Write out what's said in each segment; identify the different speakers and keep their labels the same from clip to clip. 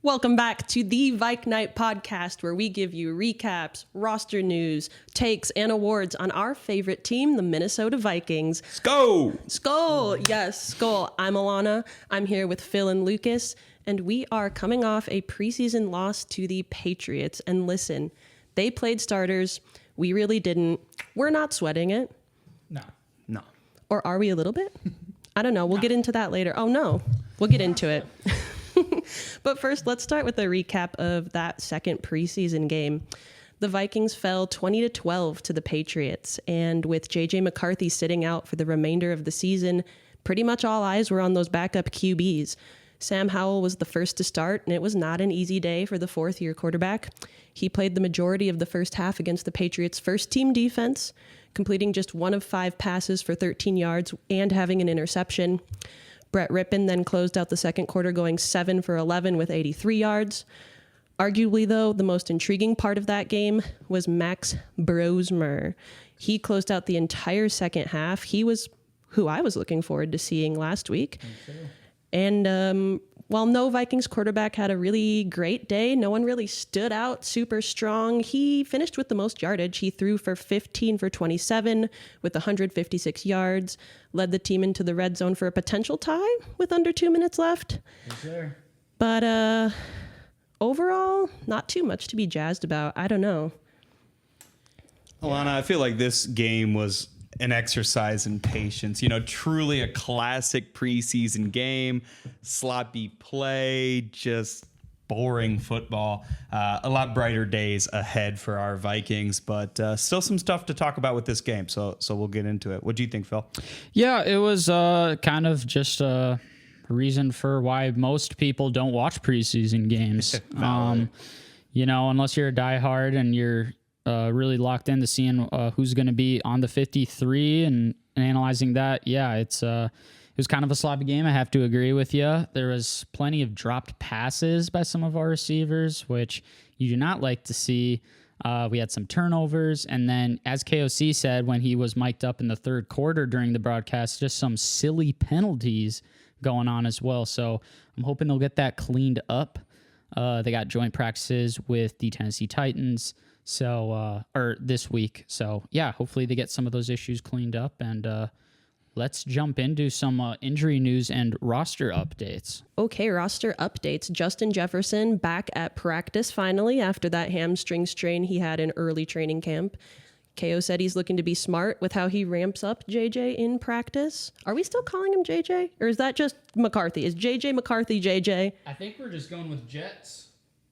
Speaker 1: Welcome back to the Vike Night podcast, where we give you recaps, roster news, takes, and awards on our favorite team, the Minnesota Vikings.
Speaker 2: Skol!
Speaker 1: Skol! Yes, Skol. I'm Alana. I'm here with Phil and Lucas, and we are coming off a preseason loss to the Patriots. And listen, they played starters. We really didn't. We're not sweating it.
Speaker 2: No.
Speaker 1: Or are we a little bit? I don't know. We'll get into that later. Oh, no. We'll get into it. But first, let's start with a recap of that second preseason game. The Vikings fell 20-12 to the Patriots, and with J.J. McCarthy sitting out for the remainder of the season, pretty much all eyes were on those backup QBs. Sam Howell was the first to start, and it was not an easy day for the fourth-year quarterback. He played the majority of the first half against the Patriots' first-team defense, completing just 1 of 5 passes for 13 yards and having an interception. Brett Rippon then closed out the second quarter going 7 for 11 with 83 yards. Arguably, though, the most intriguing part of that game was Max Brosmer. He closed out the entire second half. He was who I was looking forward to seeing last week. And while no Vikings quarterback had a really great day, no one really stood out super strong. He finished with the most yardage. He threw for 15 for 27 with 156 yards, led the team into the red zone for a potential tie with under 2 minutes left.
Speaker 2: Yes, sir.
Speaker 1: But overall, not too much to be jazzed about. I don't know.
Speaker 2: Alana, I feel like this game was an exercise in patience. You know, truly a classic preseason game. Sloppy play, just boring football. A lot brighter days ahead for our Vikings, but still some stuff to talk about with this game. So we'll get into it. What do you think, Phil?
Speaker 3: Yeah, it was kind of just a reason for why most people don't watch preseason games. You know, unless you're a diehard and you're really locked into seeing who's going to be on the 53 and analyzing that. Yeah, it was kind of a sloppy game. I have to agree with you. There was plenty of dropped passes by some of our receivers, which you do not like to see. We had some turnovers. And then, as KOC said when he was mic'd up in the third quarter during the broadcast, just some silly penalties going on as well. So I'm hoping they'll get that cleaned up. They got joint practices with the Tennessee Titans. So, or this week. So, yeah, hopefully they get some of those issues cleaned up. And let's jump into some injury news and roster updates.
Speaker 1: Okay, roster updates. Justin Jefferson back at practice finally after that hamstring strain he had in early training camp. KO said he's looking to be smart with how he ramps up JJ in practice. Are we still calling him JJ? Or is that just McCarthy? Is JJ McCarthy JJ?
Speaker 3: I think we're just going with Jets.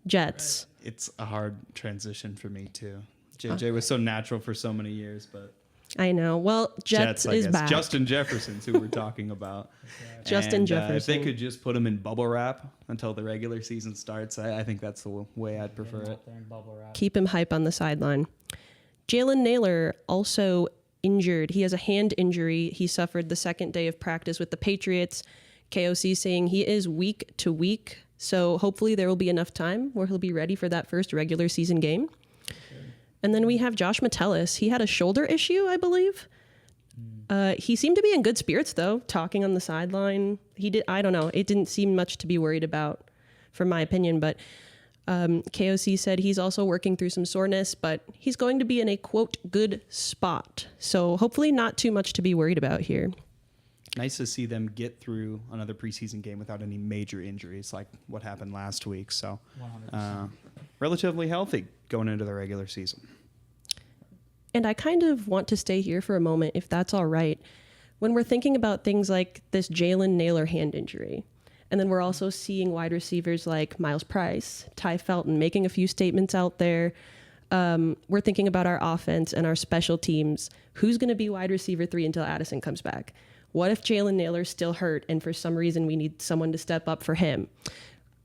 Speaker 1: Jets.
Speaker 2: It's a hard transition for me, too. JJ was so natural for so many years, but
Speaker 1: I know. Well, Jets is back.
Speaker 2: Justin Jefferson's who we're talking about.
Speaker 1: Justin Jefferson.
Speaker 2: If they could just put him in bubble wrap until the regular season starts, I think that's the way I'd prefer it.
Speaker 1: Keep him hype on the sideline. Jalen Naylor also injured. He has a hand injury. He suffered the second day of practice with the Patriots. KOC saying he is week to week. So hopefully there will be enough time where he'll be ready for that first regular season game. And then we have Josh Metellus. He had a shoulder issue, I believe. He seemed to be in good spirits, though, talking on the sideline. I don't know. It didn't seem much to be worried about, from my opinion. But KOC said he's also working through some soreness, but he's going to be in a, quote, good spot. So hopefully not too much to be worried about here.
Speaker 2: Nice to see them get through another preseason game without any major injuries like what happened last week. So relatively healthy going into the regular season.
Speaker 1: And I kind of want to stay here for a moment, if that's all right. When we're thinking about things like this Jalen Naylor hand injury, and then we're also seeing wide receivers like Miles Price, Ty Felton making a few statements out there. We're thinking about our offense and our special teams. Who's going to be wide receiver 3 until Addison comes back? What if Jalen Naylor's still hurt and for some reason we need someone to step up for him?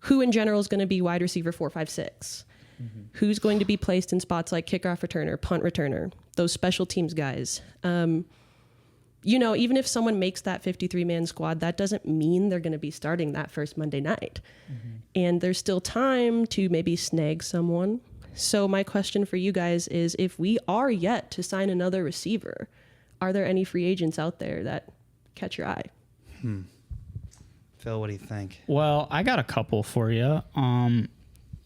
Speaker 1: Who in general is going to be wide receiver 4, 5, 6? Mm-hmm. Who's going to be placed in spots like kickoff returner, punt returner, those special teams guys? You know, even if someone makes that 53-man squad, that doesn't mean they're going to be starting that first Monday night. Mm-hmm. And there's still time to maybe snag someone. So my question for you guys is, if we are yet to sign another receiver, are there any free agents out there that catch your eye?
Speaker 2: Phil, what do you think?
Speaker 3: Well, I got a couple for you.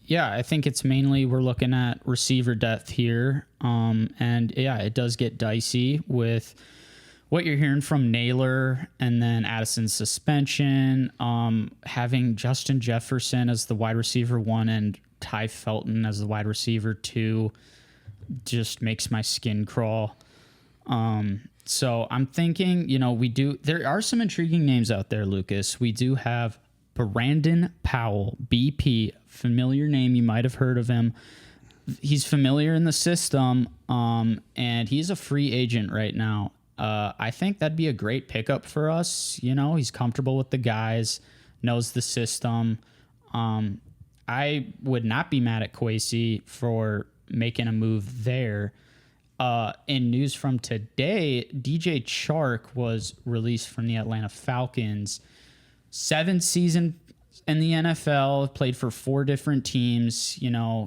Speaker 3: Yeah, I think it's mainly we're looking at receiver depth here. And yeah, it does get dicey with what you're hearing from Naylor and then Addison's suspension, having Justin Jefferson as the wide receiver 1 and Ty Felton as the wide receiver 2 just makes my skin crawl. So I'm thinking, there are some intriguing names out there, Lucas. We do have Brandon Powell, BP, familiar name. You might have heard of him. He's familiar in the system, and he's a free agent right now. I think that'd be a great pickup for us. He's comfortable with the guys, knows the system. I would not be mad at Kwesi for making a move there. In news from today, DJ Chark was released from the Atlanta Falcons. 7th season in the NFL, played for 4 different teams.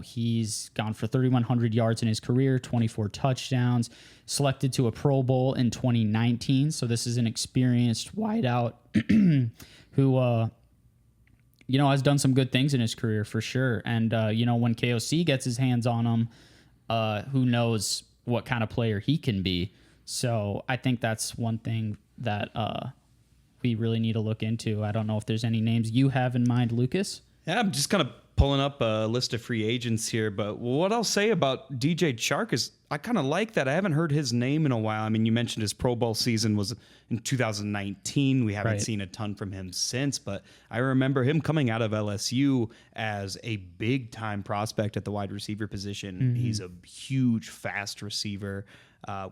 Speaker 3: He's gone for 3,100 yards in his career, 24 touchdowns, selected to a Pro Bowl in 2019. So this is an experienced wideout who, has done some good things in his career for sure. And, when KOC gets his hands on him, who knows what kind of player he can be. So I think that's one thing that we really need to look into. I don't know if there's any names you have in mind, Lucas.
Speaker 2: Yeah, I'm just kind of pulling up a list of free agents here, but what I'll say about DJ Chark is I kind of like that. I haven't heard his name in a while. I mean, you mentioned his Pro Bowl season was in 2019. We haven't seen a ton from him since, but I remember him coming out of LSU as a big-time prospect at the wide receiver position. Mm-hmm. He's a huge, fast receiver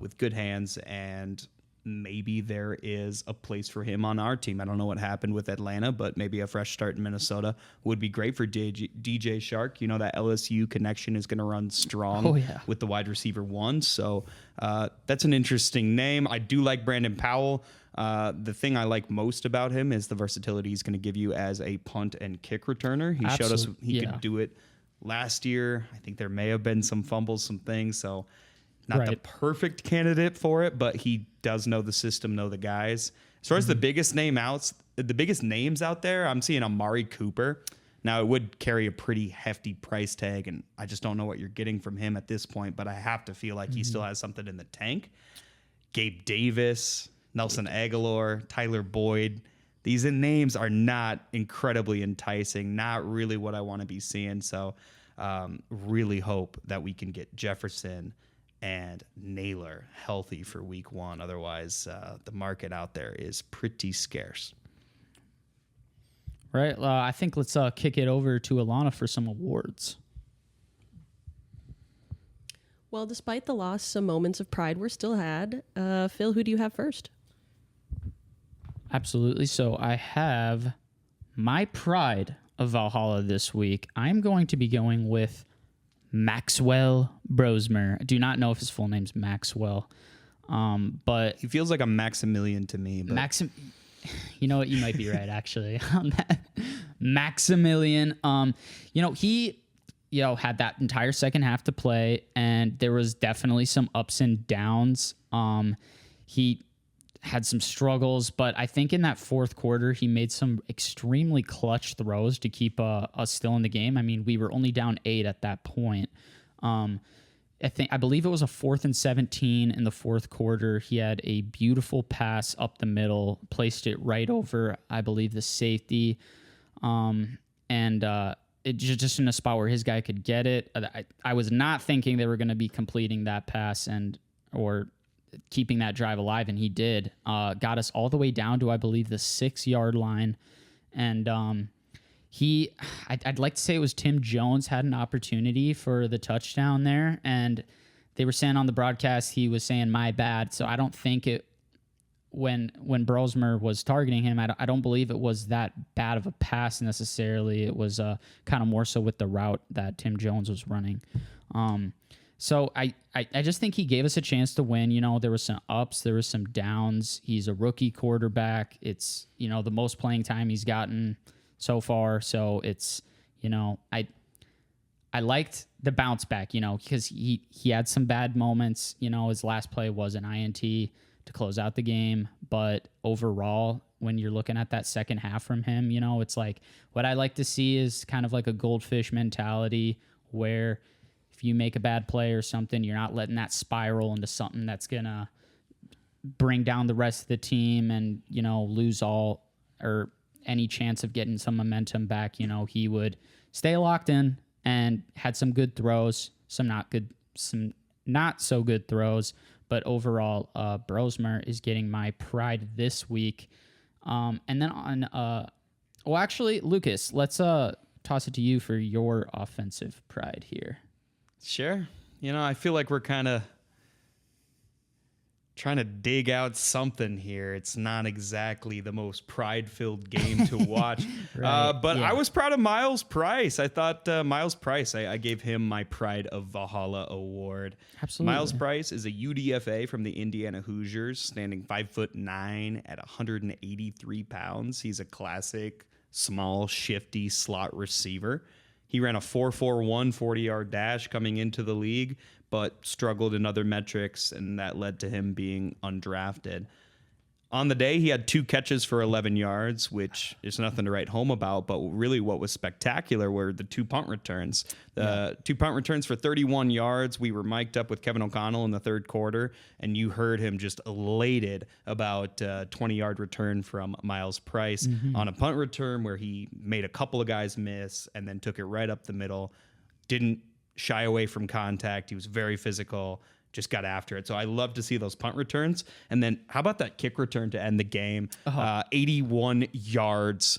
Speaker 2: with good hands, and maybe there is a place for him on our team. I don't know what happened with Atlanta, but maybe a fresh start in Minnesota would be great for DJ Chark. That LSU connection is going to run strong with the wide receiver 1. So that's an interesting name. I do like Brandon Powell. The thing I like most about him is the versatility he's going to give you as a punt and kick returner. He showed us he could do it last year. I think there may have been some fumbles, some things. So not the perfect candidate for it, but he does know the system, know the guys. As far as the biggest names out there, I'm seeing Amari Cooper. Now, it would carry a pretty hefty price tag, and I just don't know what you're getting from him at this point, but I have to feel like he still has something in the tank. Gabe Davis, Nelson Aguilar, Tyler Boyd. These names are not incredibly enticing, not really what I want to be seeing. So really hope that we can get Jefferson and Naylor healthy for week 1. Otherwise, the market out there is pretty scarce.
Speaker 3: Right. I think let's kick it over to Alana for some awards.
Speaker 1: Well, despite the loss, some moments of pride were still had. Phil, who do you have first?
Speaker 3: Absolutely. So I have my pride of Valhalla this week. I'm going to be going with Maxwell Brosmer. I do not know if his full name's Maxwell, but
Speaker 2: he feels like a Maximilian to me. But
Speaker 3: you know what? You might be right actually on that. Maximilian. He had that entire second half to play, and there was definitely some ups and downs. He had some struggles, but I think in that fourth quarter, he made some extremely clutch throws to keep us still in the game. I mean, we were only down 8 at that point. I believe it was a 4th and 17 in the fourth quarter. He had a beautiful pass up the middle, placed it right over, I believe, the safety. It just in a spot where his guy could get it. I was not thinking they were going to be completing that pass or keeping that drive alive, and he did. Got us all the way down to, I believe, the 6-yard line. And I'd like to say it was Tim Jones had an opportunity for the touchdown there, and they were saying on the broadcast he was saying, "My bad." So I don't think when Brosmer was targeting him, I don't believe it was that bad of a pass necessarily. It was kind of more so with the route that Tim Jones was running. So I just think he gave us a chance to win. There was some ups, there was some downs. He's a rookie quarterback. It's, the most playing time he's gotten so far. So it's, I liked the bounce back, because he had some bad moments. His last play was an INT to close out the game. But overall, when you're looking at that second half from him. You know, it's like what I like to see is kind of like a goldfish mentality where if you make a bad play or something, you're not letting that spiral into something that's going to bring down the rest of the team and, you know, lose all or any chance of getting some momentum back. You know, he would stay locked in and had some good throws, some not so good throws, but overall, Brosmer is getting my pride this week. And then on, well, actually, Lucas, let's toss it to you for your offensive pride here.
Speaker 2: Sure. You know, I feel like we're kind of trying to dig out something here. It's not exactly the most pride-filled game to watch.
Speaker 3: Right,
Speaker 2: But
Speaker 3: yeah.
Speaker 2: I was proud of Miles Price. I thought Miles Price, I gave him my Pride of Valhalla award.
Speaker 3: Absolutely.
Speaker 2: Miles Price is a UDFA from the Indiana Hoosiers, standing 5'9" at 183 pounds. He's a classic, small, shifty slot receiver. He ran a 4.41 40-yard dash coming into the league, but struggled in other metrics, and that led to him being undrafted. On the day, he had 2 catches for 11 yards, which is nothing to write home about, but really what was spectacular were the 2 punt returns. The 2 punt returns for 31 yards. We were mic'd up with Kevin O'Connell in the third quarter, and you heard him just elated about a 20-yard return from Miles Price on a punt return where he made a couple of guys miss and then took it right up the middle. Didn't shy away from contact. He was very physical, just got after it. So I love to see those punt returns. And then how about that kick return to end the game? 81 yards,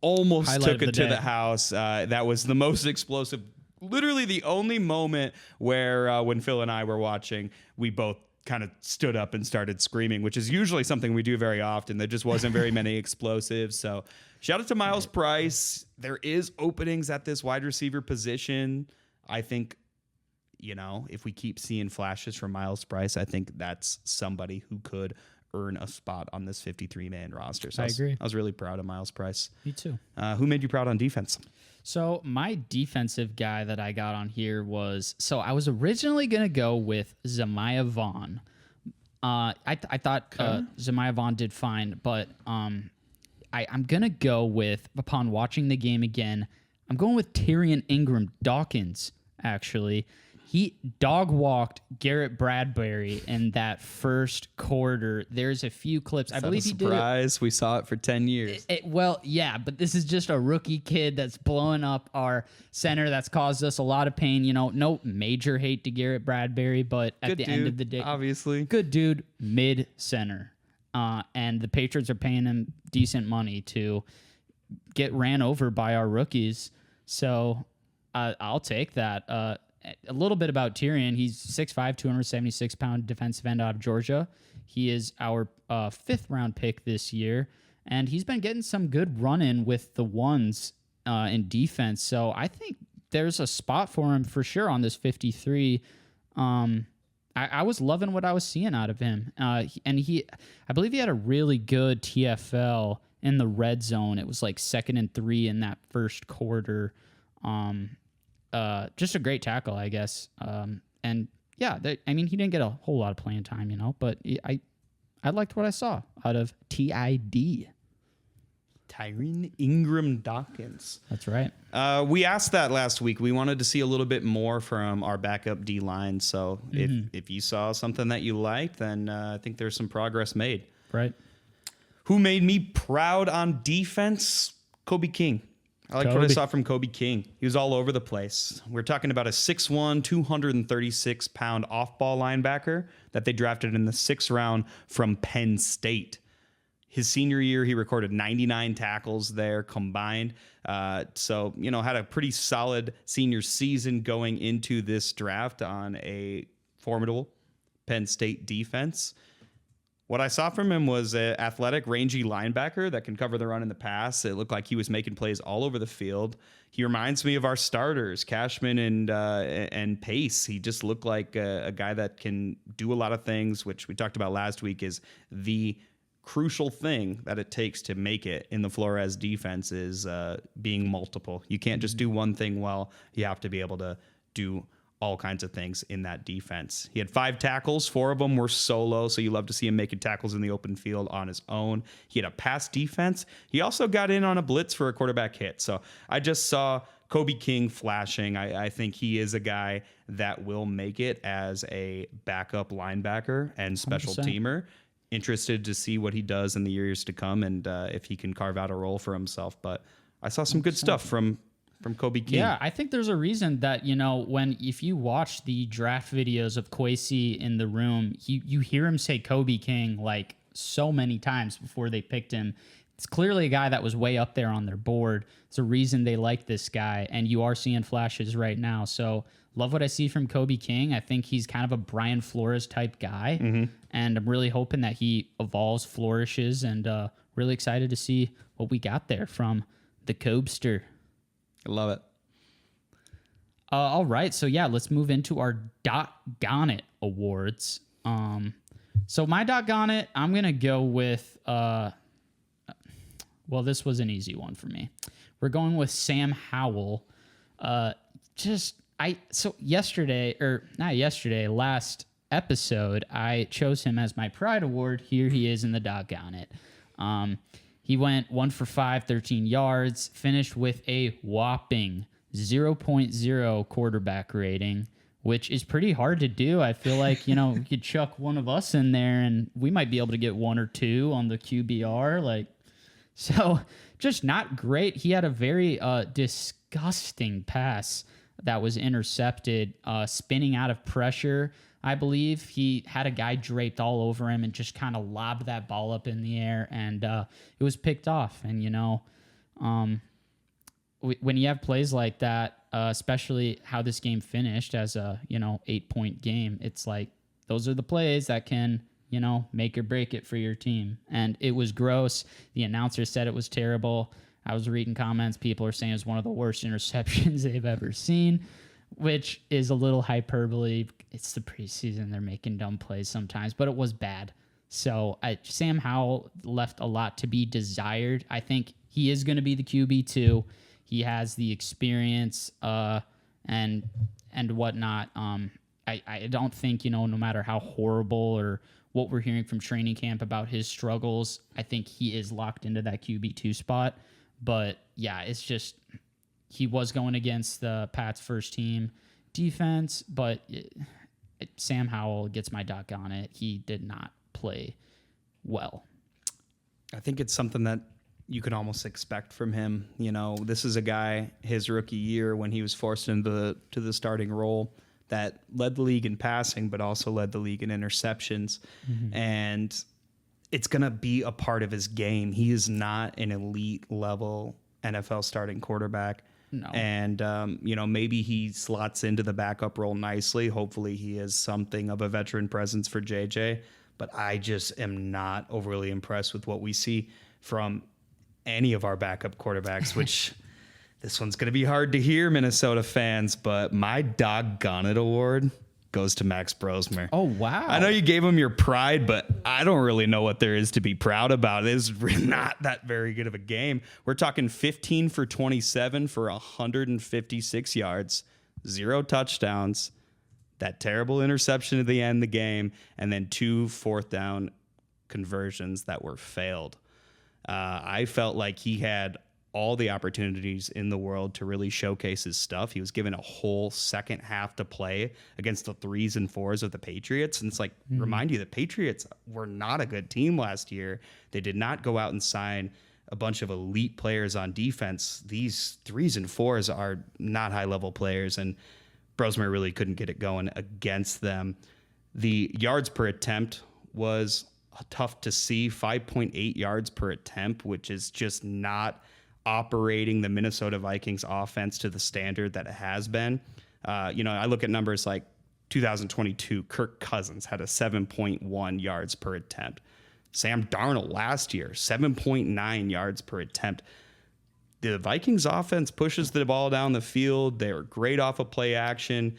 Speaker 2: almost
Speaker 3: Highlight
Speaker 2: took
Speaker 3: of
Speaker 2: it
Speaker 3: the
Speaker 2: to
Speaker 3: day.
Speaker 2: the house. That was the most explosive, literally the only moment where when Phil and I were watching, we both kind of stood up and started screaming, which is usually something we do very often. There just wasn't very many explosives. So shout out to Miles Price. There is openings at this wide receiver position. I think, you know, if we keep seeing flashes from Miles Price, I think that's somebody who could earn a spot on this 53-man roster. So
Speaker 3: I agree.
Speaker 2: I was really proud of Miles Price.
Speaker 3: Me too.
Speaker 2: Who made you proud on defense?
Speaker 3: So my defensive guy that I got on here was, so I was originally going to go with Zemiah Vaughn. I thought Zemiah Vaughn did fine, but I'm going to go with, upon watching the game again, I'm going with Tyrion Ingram Dawkins, actually. He dog-walked Garrett Bradbury in that first quarter. There's a few clips. I believe he did it.
Speaker 2: Surprise. We saw it for 10 years.
Speaker 3: Well, yeah, but this is just a rookie kid that's blowing up our center that's caused us a lot of pain. You know, no major hate to Garrett Bradbury, but at
Speaker 2: Good
Speaker 3: the
Speaker 2: dude,
Speaker 3: end of the day,
Speaker 2: obviously.
Speaker 3: good dude, mid-center. And the Patriots are paying him decent money to get ran over by our rookies. So I'll take that. A little bit about Tyrion. He's 6'5", 276-pound defensive end out of Georgia. He is our 5th round pick this year, and he's been getting some good run-in with the ones in defense. So I think there's a spot for him for sure on this 53. I was loving what I was seeing out of him. I believe he had a really good TFL in the red zone. It was like 2nd and 3 in that first quarter. Just a great tackle, I guess. And yeah, he didn't get a whole lot of playing time, you know, but I liked what I saw out of TID.
Speaker 2: Tyrion Ingram Dawkins.
Speaker 3: That's right.
Speaker 2: We asked that last week. We wanted to see a little bit more from our backup D line. So if you saw something that you liked, then I think there's some progress made.
Speaker 3: Right.
Speaker 2: Who made me proud on defense? Kobe King. I liked what I saw from Kobe King. He was all over the place. We're talking about a 6'1", 236-pound off-ball linebacker that they drafted in the 6th round from Penn State. His senior year, he recorded 99 tackles there combined. So, you know, had a pretty solid senior season going into this draft on a formidable Penn State defense. What I saw from him was an athletic, rangy linebacker that can cover the run and the pass. It looked like he was making plays all over the field. He reminds me of our starters, Cashman and Pace. He just looked like a guy that can do a lot of things, which we talked about last week is the crucial thing that it takes to make it in the Flores defense is being multiple. You can't just do one thing well. You have to be able to do all kinds of things in that defense. He had 5 tackles, 4 of them were solo, so you love to see him making tackles in the open field on his own. He had a pass defense. He also got in on a blitz for a quarterback hit. So I just saw Kobe King flashing. I think he is a guy that will make it as a backup linebacker and special
Speaker 3: 100%.
Speaker 2: teamer. Interested to see what he does in the years to come and if he can carve out a role for himself. But I saw some good stuff from Kobe King.
Speaker 3: Yeah, I think there's a reason that, if you watch the draft videos of Kwesi in the room, you hear him say Kobe King like so many times before they picked him. It's clearly a guy that was way up there on their board. It's a reason they like this guy, and you are seeing flashes right now. So love what I see from Kobe King. I think he's kind of a Brian Flores type guy, and I'm really hoping that he evolves, flourishes, and really excited to see what we got there from the Cobster.
Speaker 2: I love it.
Speaker 3: All right, so yeah, let's move into our Doggone It awards. So my Doggone It, I'm gonna go with. Well, this was an easy one for me. We're going with Sam Howell. Last episode, I chose him as my Pride Award. Here he is in the Doggone It. He went 1 for 5, 13 yards, finished with a whopping 0.0 quarterback rating, which is pretty hard to do. I feel like, we could chuck one of us in there and we might be able to get 1 or 2 on the QBR. So just not great. He had a very disgusting pass that was intercepted, spinning out of pressure. I believe he had a guy draped all over him and just kind of lobbed that ball up in the air, and it was picked off. And, when you have plays like that, especially how this game finished as a, 8-point game, it's like those are the plays that can, make or break it for your team. And it was gross. The announcer said it was terrible. I was reading comments. People are saying it was one of the worst interceptions they've ever seen, which is a little hyperbole. It's the preseason. They're making dumb plays sometimes, but it was bad. So Sam Howell left a lot to be desired. I think he is going to be the QB2. He has the experience and whatnot. I don't think, no matter how horrible or what we're hearing from training camp about his struggles, I think he is locked into that QB2 spot. But yeah, it's just he was going against the Pats first team defense, but Sam Howell gets my Doggone It. He did not play well.
Speaker 2: I think it's something that you can almost expect from him. This is a guy, his rookie year when he was forced into the starting role, that led the league in passing, but also led the league in interceptions. Mm-hmm. And it's going to be a part of his game. He is not an elite level NFL starting quarterback.
Speaker 3: No.
Speaker 2: And, maybe he slots into the backup role nicely. Hopefully he is something of a veteran presence for JJ. But I just am not overly impressed with what we see from any of our backup quarterbacks, which this one's going to be hard to hear, Minnesota fans, but my Doggone It award goes to Max Brosmer.
Speaker 3: Oh, wow.
Speaker 2: I know you gave him your pride, but I don't really know what there is to be proud about. It is really not that very good of a game. We're talking 15 for 27 for 156 yards, 0 touchdowns, that terrible interception at the end of the game, and then 2 fourth down conversions that were failed. I felt like he had all the opportunities in the world to really showcase his stuff. He was given a whole second half to play against the 3s and 4s of the Patriots. And it's like, remind you, the Patriots were not a good team last year. They did not go out and sign a bunch of elite players on defense. These 3s and 4s are not high-level players, and Brosmer really couldn't get it going against them. The yards per attempt was tough to see, 5.8 yards per attempt, which is just not operating the Minnesota Vikings offense to the standard that it has been. I look at numbers like 2022, Kirk Cousins had a 7.1 yards per attempt. Sam Darnold last year, 7.9 yards per attempt. The Vikings offense pushes the ball down the field. They're great off of play action.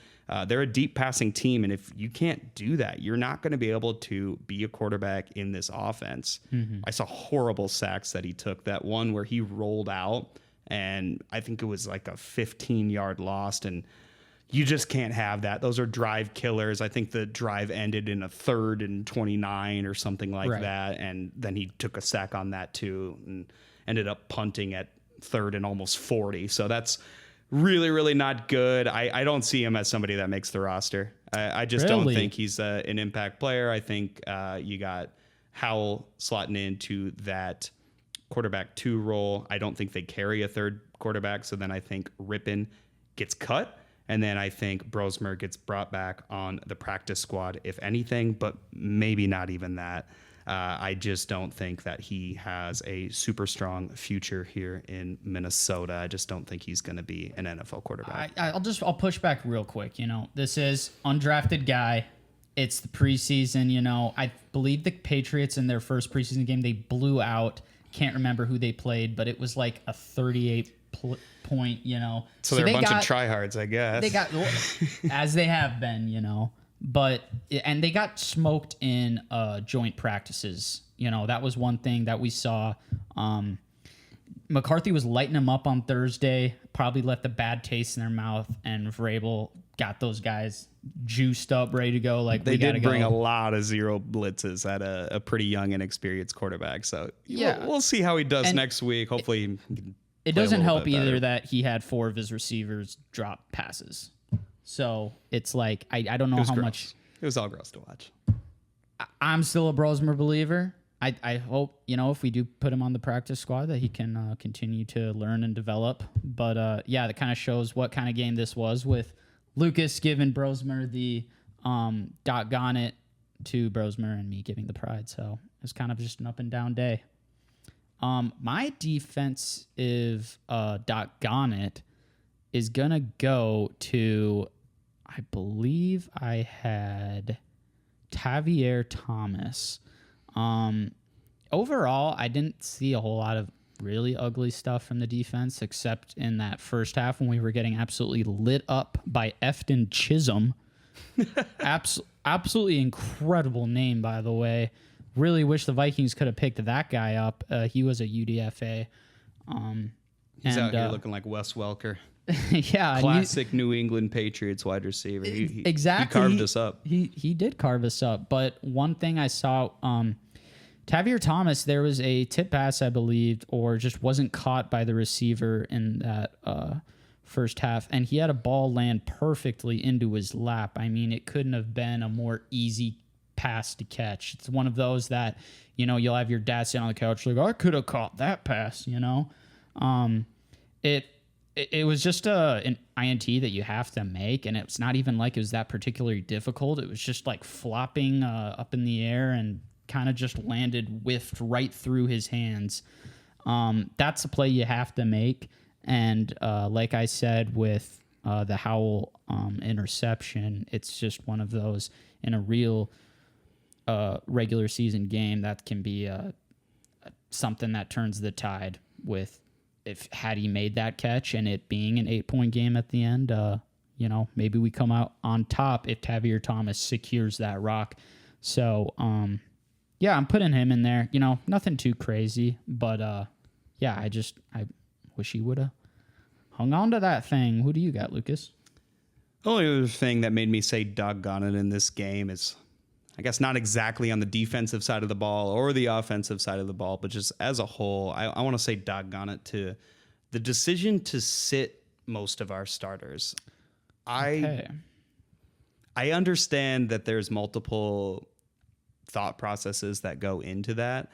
Speaker 2: They're a deep passing team, and if you can't do that, you're not going to be able to be a quarterback in this offense. Mm-hmm. I saw horrible sacks that he took. That one where he rolled out, and I think it was like a 15-yard loss, and you just can't have that. Those are drive killers. I think the drive ended in a 3rd and 29 or something like that. And then he took a sack on that too and ended up punting at 3rd and almost 40. So that's really, really not good. I don't see him as somebody that makes the roster. I just don't think he's an impact player. I think you got Howell slotting into that quarterback 2 role. I don't think they carry a 3rd quarterback. So then I think Rippon gets cut. And then I think Brosmer gets brought back on the practice squad, if anything, but maybe not even that. I just don't think that he has a super strong future here in Minnesota. I just don't think he's going to be an NFL quarterback.
Speaker 3: I'll push back real quick. This is undrafted guy. It's the preseason. I believe the Patriots in their first preseason game, they blew out. Can't remember who they played, but it was like a 38 point,
Speaker 2: So they're a bunch of tryhards, I guess.
Speaker 3: They got, as they have been, but, and they got smoked in joint practices. That was one thing that we saw. McCarthy was lighting them up on Thursday, probably left a bad taste in their mouth, and Vrabel got those guys juiced up, ready to go. Like
Speaker 2: they did bring a lot of zero blitzes at a pretty young and experienced quarterback. So yeah, we'll see how he does next week. Hopefully,
Speaker 3: it doesn't help either that he had 4 of his receivers drop passes. So it's like I don't know how much.
Speaker 2: It was all gross to watch.
Speaker 3: I'm still a Brosmer believer. I hope, if we do put him on the practice squad, that he can continue to learn and develop. But that kind of shows what kind of game this was, with Lucas giving Brosmer the doggone it to Brosmer, and me giving the pride. So it's kind of just an up and down day. My defensive doggone it is going to go to, I believe I had Tavier Thomas. Overall, I didn't see a whole lot of really ugly stuff from the defense, except in that first half when we were getting absolutely lit up by Efton Chisholm. Absolutely incredible name, by the way. Really wish the Vikings could have picked that guy up. He was a UDFA.
Speaker 2: He's out here looking like Wes Welker.
Speaker 3: Yeah,
Speaker 2: classic New England Patriots wide receiver.
Speaker 3: Exactly,
Speaker 2: he carved us up.
Speaker 3: He did carve us up. But one thing I saw, Tavier Thomas, there was a tip pass, I believed, or just wasn't caught by the receiver in that first half, and he had a ball land perfectly into his lap. I mean, it couldn't have been a more easy pass to catch. It's one of those that, you'll have your dad sitting on the couch like, I could have caught that pass, It was just an INT that you have to make, and it's not even like it was that particularly difficult. It was just like flopping up in the air and kind of just whiffed right through his hands. That's a play you have to make, and like I said with the Howell interception, it's just one of those in a real regular season game that can be something that turns the tide with. Had he made that catch and it being an 8-point game at the end, maybe we come out on top if Tavier Thomas secures that rock. So, I'm putting him in there. Nothing too crazy, but I wish he would have hung on to that thing. Who do you got, Lucas?
Speaker 2: The only other thing that made me say doggone it in this game is, I guess, not exactly on the defensive side of the ball or the offensive side of the ball, but just as a whole, I want to say doggone it to the decision to sit most of our starters. I understand that there's multiple thought processes that go into that.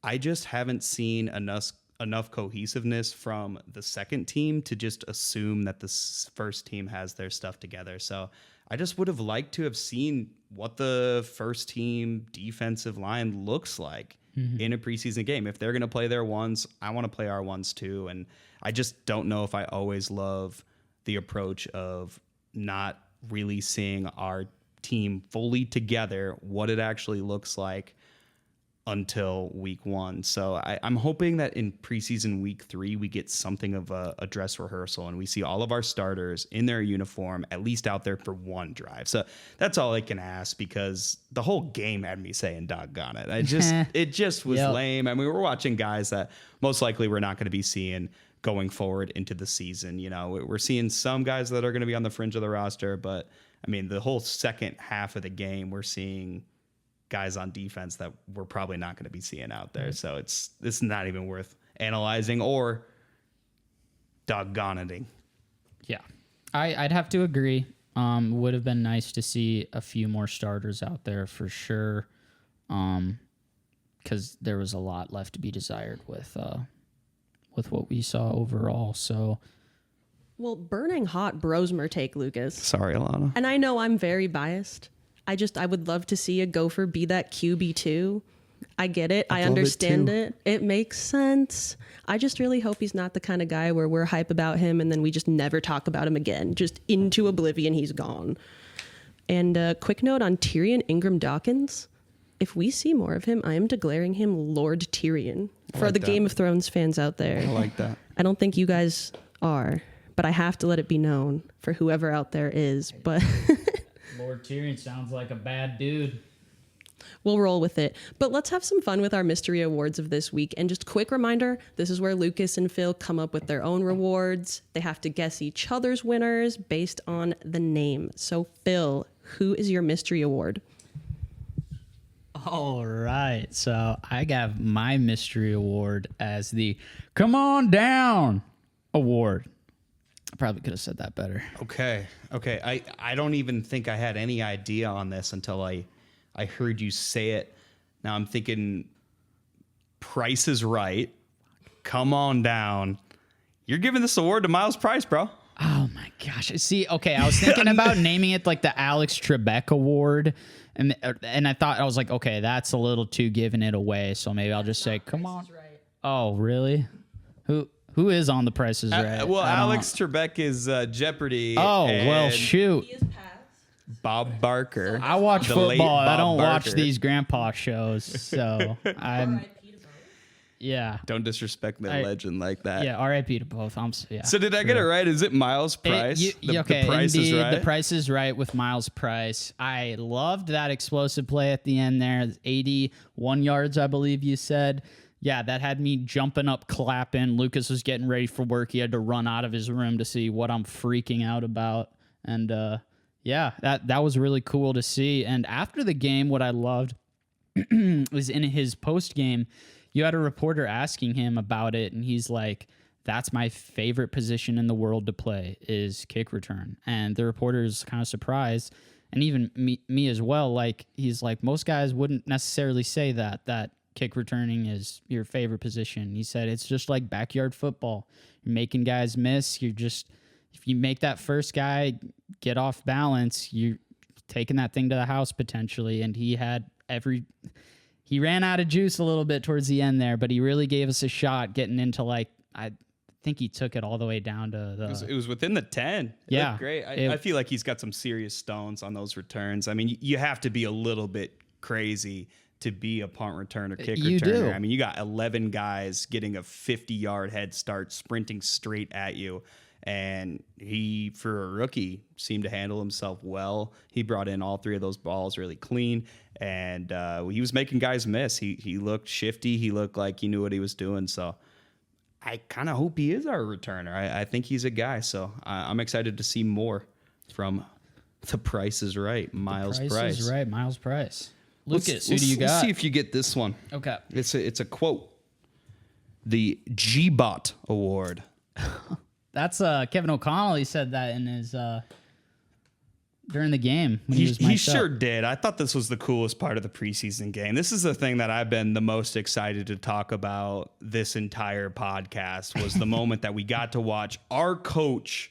Speaker 2: I just haven't seen enough cohesiveness from the second team to just assume that the first team has their stuff together. So I just would have liked to have seen what the first team defensive line looks like in a preseason game. If they're going to play their ones, I want to play our ones too. And I just don't know if I always love the approach of not really seeing our team fully together, what it actually looks like until week 1. So I'm hoping that in preseason week 3, we get something of a dress rehearsal and we see all of our starters in their uniform, at least out there for one drive. So that's all I can ask, because the whole game had me saying doggone it. It just was lame. I mean, we're watching guys that most likely we're not going to be seeing going forward into the season. You know, we're seeing some guys that are going to be on the fringe of the roster, but I mean, the whole second half of the game, we're seeing guys on defense that we're probably not going to be seeing out there. So it's not even worth analyzing or doggonning.
Speaker 3: Yeah, I'd have to agree. Would have been nice to see a few more starters out there for sure, because there was a lot left to be desired with what we saw overall. So,
Speaker 1: Well, burning hot Brosmer take, Lucas.
Speaker 2: Sorry, Alana.
Speaker 1: And I know I'm very biased. I would love to see a Gopher be that QB2. I get it. I understand it. It makes sense. I just really hope he's not the kind of guy where we're hype about him and then we just never talk about him again. Just into oblivion, he's gone. And a quick note on Tyrion Ingram Dawkins. If we see more of him, I am declaring him Lord Tyrion. For
Speaker 2: like
Speaker 1: the
Speaker 2: that.
Speaker 1: Game of Thrones fans out there.
Speaker 2: I like that.
Speaker 1: I don't think you guys are, but I have to let it be known for whoever out there is. But
Speaker 3: Lord Tyrion sounds like a bad dude.
Speaker 1: we'll roll with it. But let's have some fun with our mystery awards of this week. And just quick reminder, this is where Lucas and Phil come up with their own rewards. They have to guess each other's winners based on the name. So Phil, who is your mystery award?
Speaker 3: All right, so I got my mystery award as the Come On Down award. I probably could have said that better.
Speaker 2: Okay. I don't even think I had any idea on this until I heard you say it. Now I'm thinking Price is Right. Come on down. You're giving this award to Miles Price, bro.
Speaker 3: Oh my gosh. See, okay, I was thinking about naming it like the Alex Trebek Award. And I was like, okay, that's a little too giving it away. So maybe I'll just say, come on. Oh, really? Who is on The Price is Right?
Speaker 2: Well, Alex Trebek is Jeopardy.
Speaker 3: Oh, well,
Speaker 2: and
Speaker 3: shoot.
Speaker 2: Bob Barker.
Speaker 3: I watch
Speaker 2: the late
Speaker 3: football. I
Speaker 2: Bob
Speaker 3: don't watch
Speaker 2: Barker.
Speaker 3: these grandpa shows. So I'm, yeah.
Speaker 2: Don't disrespect the legend like that.
Speaker 3: Yeah, R.I.P. to both. Yeah.
Speaker 2: So did I get it right? Is it Miles Price?
Speaker 3: Okay,
Speaker 2: the Price
Speaker 3: indeed,
Speaker 2: is Right.
Speaker 3: The Price is Right with Miles Price. I loved that explosive play at the end there. 81 yards, I believe you said. Yeah, that had me jumping up, clapping. Lucas was getting ready for work. He had to run out of his room to see what I'm freaking out about. And yeah, that was really cool to see. And after the game, what I loved was in his post game, you had a reporter asking him about it, and he's like, that's my favorite position in the world to play is kick return. And the reporter is kind of surprised, and even me as well. Like, he's like, most guys wouldn't necessarily say that kick returning is your favorite position. He said, it's just like backyard football. You're making guys miss. If you make that first guy get off balance, you're taking that thing to the house potentially. And he ran out of juice a little bit towards the end there, but he really gave us a shot getting into, like, I think he took it all the way down to the...
Speaker 2: It was within the 10.
Speaker 3: Yeah.
Speaker 2: Looked great. I feel like he's got some serious stones on those returns. I mean, you have to be a little bit crazy to be a punt returner, kick
Speaker 3: You
Speaker 2: returner.
Speaker 3: do.
Speaker 2: I mean, you got 11 guys getting a 50-yard head start, sprinting straight at you. And he, for a rookie, seemed to handle himself well. He brought in all three of those balls really clean, and he was making guys miss. He looked shifty. He looked like he knew what he was doing. So I kind of hope he is our returner. I think he's a guy. So I'm excited to see more from The Price is Right, Miles Price.
Speaker 3: Price is Right, Miles Price. Lucas, who do you got?
Speaker 2: Let's see if you get this one.
Speaker 3: Okay.
Speaker 2: It's a quote. The G-Bot Award.
Speaker 3: That's Kevin O'Connell. He said that in his during the game. When
Speaker 2: He
Speaker 3: mic'd
Speaker 2: sure
Speaker 3: up.
Speaker 2: did. I thought this was the coolest part of the preseason game. This is the thing that I've been the most excited to talk about this entire podcast was the moment that we got to watch our coach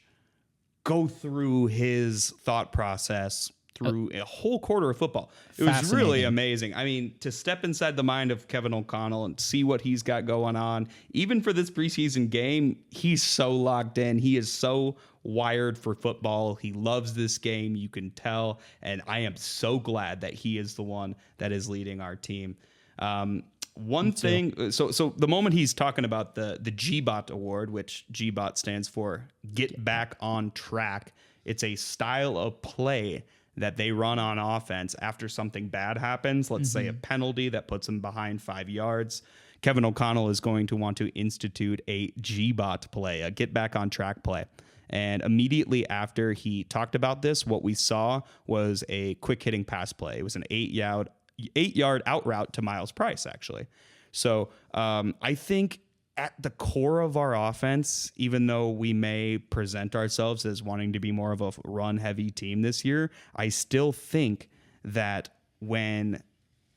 Speaker 2: go through his thought process through a whole quarter of football. It was really amazing. I mean, to step inside the mind of Kevin O'Connell and see what he's got going on, even for this preseason game, he's so locked in. He is so wired for football. He loves this game. You can tell. And I am so glad that he is the one that is leading our team. One thing, so the moment he's talking about the G-Bot Award, which G-Bot stands for Get Back on Track, it's a style of play that they run on offense after something bad happens. Let's say a penalty that puts them behind 5 yards. Kevin O'Connell is going to want to institute a G-bot play, a get back on track play. And immediately after he talked about this, what we saw was a quick hitting pass play. It was an 8-yard out route to Miles Price, actually. So I think at the core of our offense, even though we may present ourselves as wanting to be more of a run-heavy team this year, I still think that when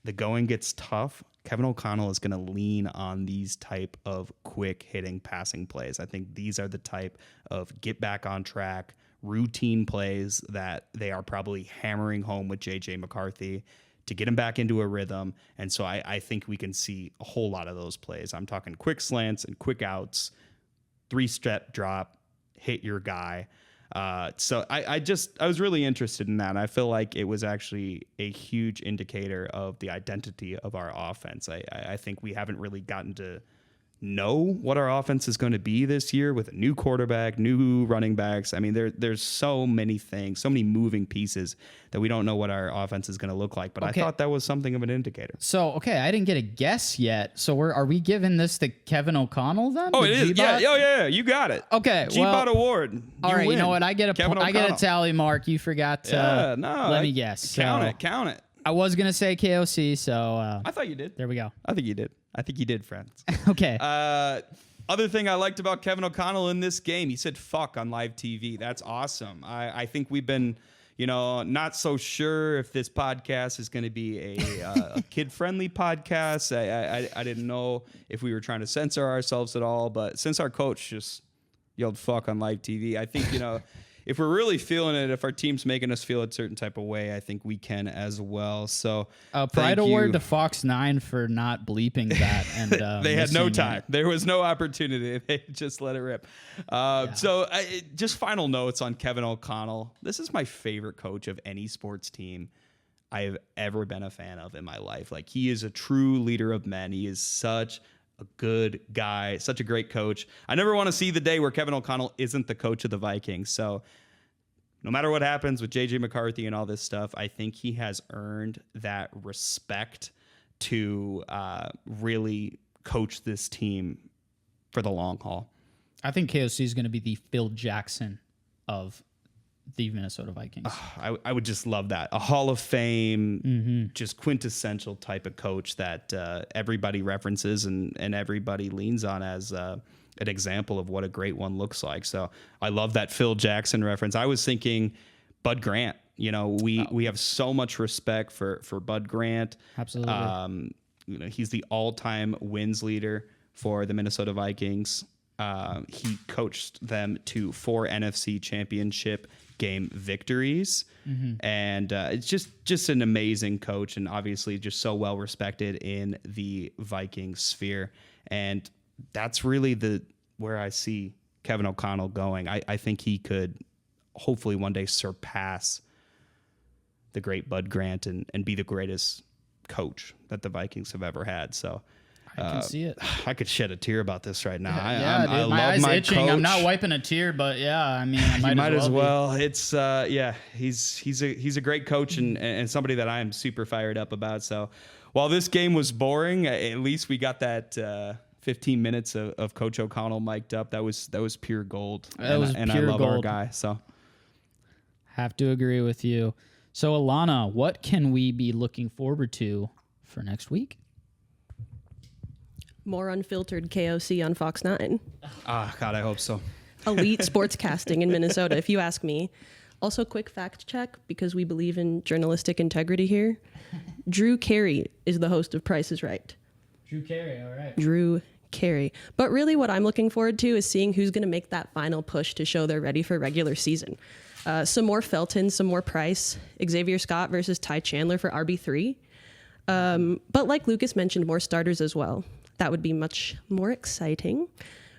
Speaker 2: the going gets tough, Kevin O'Connell is going to lean on these type of quick hitting passing plays. I think these are the type of get back on track, routine plays that they are probably hammering home with JJ McCarthy to get him back into a rhythm. And so I think we can see a whole lot of those plays. I'm talking quick slants and quick outs, 3-step drop, hit your guy. So I was really interested in that. And I feel like it was actually a huge indicator of the identity of our offense. I think we haven't really gotten to know what our offense is going to be this year with a new quarterback, new running backs. I mean, there's so many things, so many moving pieces that we don't know what our offense is going to look like. But I thought that was something of an indicator.
Speaker 3: So, I didn't get a guess yet. So are we giving this to Kevin O'Connell then?
Speaker 2: Oh, it is. Yeah. You got it.
Speaker 3: Okay.
Speaker 2: G-Bot award.
Speaker 3: All right.
Speaker 2: win.
Speaker 3: You know what? I get a tally mark. You forgot to let me guess.
Speaker 2: Count it.
Speaker 3: I was going to say KOC. So
Speaker 2: I thought you did.
Speaker 3: There we go.
Speaker 2: I think you did, friends.
Speaker 3: Okay.
Speaker 2: Other thing I liked about Kevin O'Connell in this game, he said fuck on live TV. That's awesome. I think we've been, not so sure if this podcast is going to be a kid-friendly podcast. I didn't know if we were trying to censor ourselves at all, but since our coach just yelled fuck on live TV, I think, if we're really feeling it, if our team's making us feel a certain type of way, I think we can as well. So
Speaker 3: pride award to Fox 9 for not bleeping that. And
Speaker 2: they had no time. There was no opportunity. They just let it rip. So just final notes on Kevin O'Connell. This is my favorite coach of any sports team I have ever been a fan of in my life. Like, he is a true leader of men. He is such a good guy, such a great coach. I never want to see the day where Kevin O'Connell isn't the coach of the Vikings. So no matter what happens with JJ McCarthy and all this stuff, I think he has earned that respect to really coach this team for the long haul.
Speaker 3: I think KOC is going to be the Phil Jackson of the Minnesota Vikings.
Speaker 2: I would just love that. A Hall of Fame, just quintessential type of coach that everybody references and everybody leans on as an example of what a great one looks like. So I love that Phil Jackson reference. I was thinking Bud Grant. We have so much respect for Bud Grant.
Speaker 3: Absolutely.
Speaker 2: He's the all-time wins leader for the Minnesota Vikings. He coached them to 4 NFC championship game victories. And it's just an amazing coach, and obviously just so well respected in the Viking sphere. And that's really where I see Kevin O'Connell going. I think he could hopefully one day surpass the great Bud Grant and be the greatest coach that the Vikings have ever had. So
Speaker 3: I can see it.
Speaker 2: I could shed a tear about this right now.
Speaker 3: Yeah,
Speaker 2: I
Speaker 3: dude, my
Speaker 2: love
Speaker 3: eyes
Speaker 2: my
Speaker 3: itching.
Speaker 2: coach.
Speaker 3: I'm not wiping a tear, but yeah, I mean, I might
Speaker 2: as well.
Speaker 3: Be.
Speaker 2: It's he's a great coach and somebody that I am super fired up about. So while this game was boring, at least we got that 15 minutes of Coach O'Connell mic'd up. That was pure gold. And I love our guy. So
Speaker 3: have to agree with you. So Alana, what can we be looking forward to for next week?
Speaker 1: More unfiltered KOC on Fox 9.
Speaker 2: God, I hope so.
Speaker 1: Elite sportscasting in Minnesota, if you ask me. Also, quick fact check, because we believe in journalistic integrity here. Drew Carey is the host of Price is Right.
Speaker 3: Drew Carey, all right.
Speaker 1: Drew Carey. But really what I'm looking forward to is seeing who's going to make that final push to show they're ready for regular season. Some more Felton, some more Price. Xavier Scott versus Ty Chandler for RB3. But like Lucas mentioned, more starters as well. That would be much more exciting.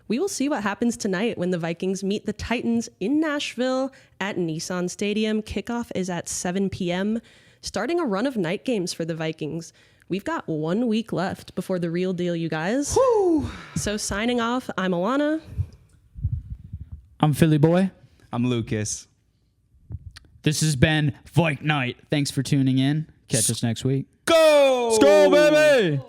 Speaker 1: We will see what happens tonight when the Vikings meet the Titans in Nashville at Nissan Stadium. Kickoff is at 7 p.m., starting a run of night games for the Vikings. We've got 1 week left before the real deal, you guys.
Speaker 2: Woo!
Speaker 1: So signing off, I'm Alana.
Speaker 3: I'm Philly Boy.
Speaker 2: I'm Lucas.
Speaker 3: This has been Vike Night. Thanks for tuning in. Catch us next week.
Speaker 2: Go!
Speaker 3: Let's go, baby!